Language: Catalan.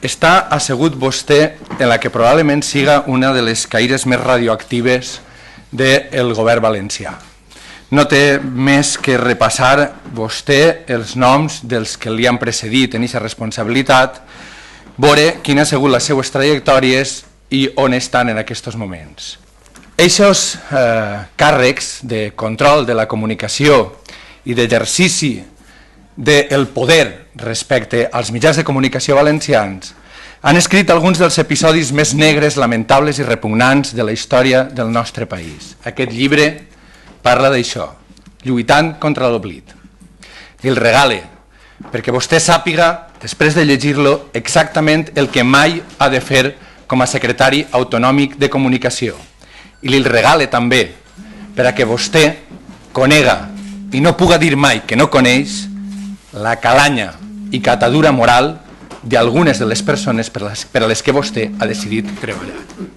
està assegut vostè en la que probablement siga una de les caires més radioactives del govern valencià. No té més que repassar vostè els noms dels que li han precedit en aquesta responsabilitat, veure quines han sigut les seues trajectòries i on estan en aquests moments. Aquests càrrecs de control de la comunicació i d'exercici del poder respecte als mitjans de comunicació valencians han escrit alguns dels episodis més negres, lamentables i repugnants de la història del nostre país. Aquest llibre parla d'això, lluitant contra l'oblit. I el regale, perquè vostè sàpiga, després de llegir-lo, exactament el que mai ha de fer com a secretari autonòmic de comunicació. I li regale també, perquè vostè conega i no puga dir mai que no coneix la calanya i catadura moral d'algunes de les persones per a les que vostè ha decidit treballar.